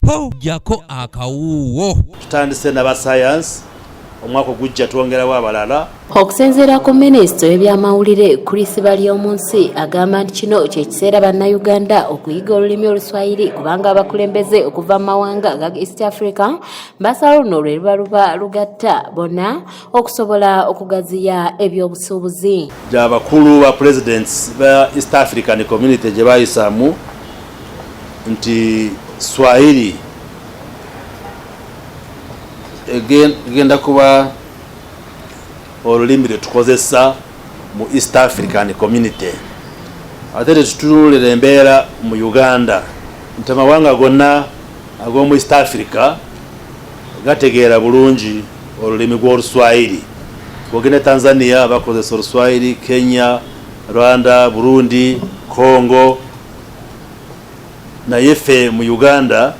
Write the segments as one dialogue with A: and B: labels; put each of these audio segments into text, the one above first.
A: po jako akawuwo.
B: Tutandise n'aba science omwaka ogujja twongerawo abalala.
C: Okusinziira ku minisita w'ebyamawulire Chris Balyomunsi agamba nti kino kye kiseera bannayuganda okuyiga olulimi oluswayiri kubanga abakulembeze okuva mu mawanga ga East Africa basala luno lwe luba lugatta bonna okusobola okugaziya ebyobusuubuzi.
B: Abakulu ba presidents ba East African Community gye baayisaamu nti Swahili egenda kuba olulimi lwe tukozesa mu East African Community. Ate tutunulira embeera mu Uganda nti amawanga gonna ag'omu East Africa gategeera bulungi olulimi gw'Oluswayiri. Bw'ogenda Tanzania bakozesa Oluswayiri, Kenya, Rwanda, Burundi, Congo. Naye ffe mu Uganda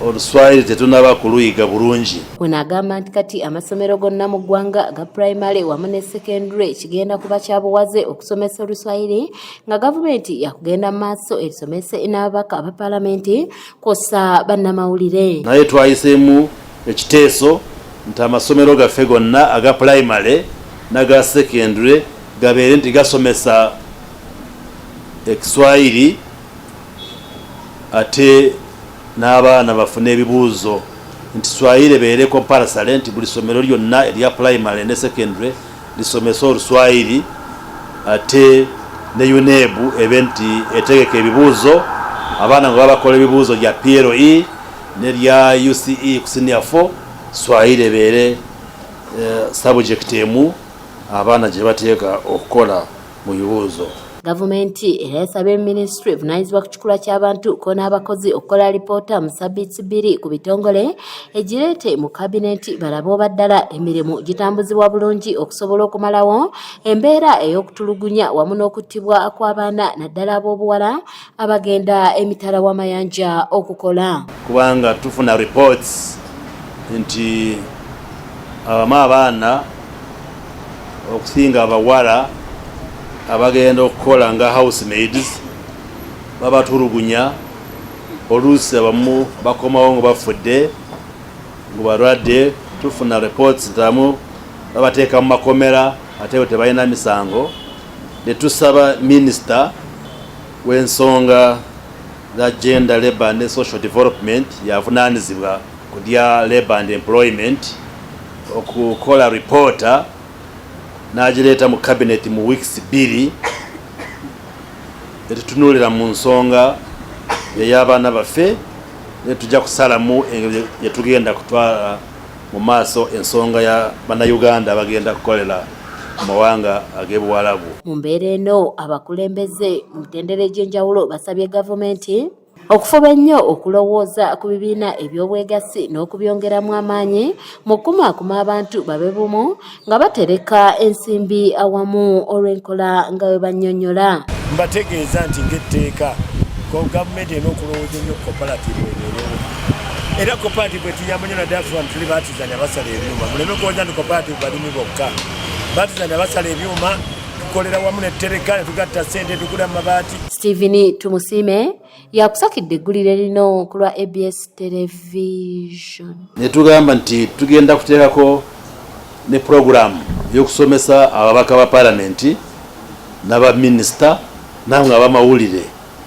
B: Oluswayiri tetunaba kuluyiga bulungi.
C: Ono agamba nti kati amasomero gonna mu ggwanga aga primary wamu ne secondary kigenda kuba kyabuwaze okusomesa Oluswayiri nga gavumenti yakugenda mu maaso erisomese n'ababaka aba palamenti kw'ossa bannamawulire.
B: Naye twayiseemu ekiteeso nti amasomero gaffe gonna aga primary n'aga secondary gabeere nti gasomesa Ekiswayiri ate n'abaana bafuna ebibuuzo nti Swahili ebeere compulsory nti buli somero lyonna erya primary ne secondary lisomesa Oluswayiri ate ne UNEB ebe nti etegeka ebibuuzo abaana nga bakola ebibuuzo lya PLE ne lya UCE ku senior 4 Swahili ebeere subject emu abaana gye bateeka okukola mu bibuuzo.
C: Gavumenti era esabye ministry evunaanyizibwa ku kikula ky'abantu ko n'abakozi okukola lipoota mu ssabbiiti 2 ku bitongole egireete mu kabineti balabe oba ddala emirimu gitambuzibwa bulungi okusobola okumalawo embeera ey'okutulugunya wamu n'okuttibwa kw'abaana naddala ab'obuwala abagenda emitala w'amayanja okukola.
B: Kubanga tufuna reports nti abaana okusinga abawala abagenda okukola nga housemaids babatulugunya oluusi abamu bakomawo nga bafudde nga balwadde. Tufuna reports ntamu babateeka mu makomera ate bwe tebalina misango. Ne tusaba minisita w'ensonga za gender, labour and social development yavunaanyizibwa ku lya labour and employment okukola reporter n'agireeta mu cabinet mu weeks 2 etutunulira mu nsonga ey'abaana baffe ne tujja kusalamu engeri gye tugenda kutwala mu maaso ensonga ya bannayuganda abagenda kukolera mu mawanga ag'ebuwalabu.
C: Mu mbeera eno abakulembeze mu mitendera egy'enjawulo basabye gavumenti okufuba ennyo okulowooza ku bibiina eby'obwegassi n'okubyongeramu amaanyi mu kukumaakuma abantu babe bumu nga batereka ensimbi awamu olw'enkola nga bwe bannyonnyola.
D: Mbategeeza nti ng'etteeka ko gavumenti erina okulowooza ennyo cooperative ebeerewo. Era cooperative etuyamba nnyo naddala tuba tuli baatizani abasala ebyuma. Muleme kuwooza nti cooperative balimi bokka. Baatizani abasala ebyuma tukolera wamu ne tereka ne tugatta ssente tugula amabaati.
C: Stephen Tumusiime yakusakidde eggulire lino ku lwa ABS television.
B: Ne tugamba nti tugenda kuteekako ne program y'okusomesa ababaka ba palamenti n'abaminisita namwe abamawulire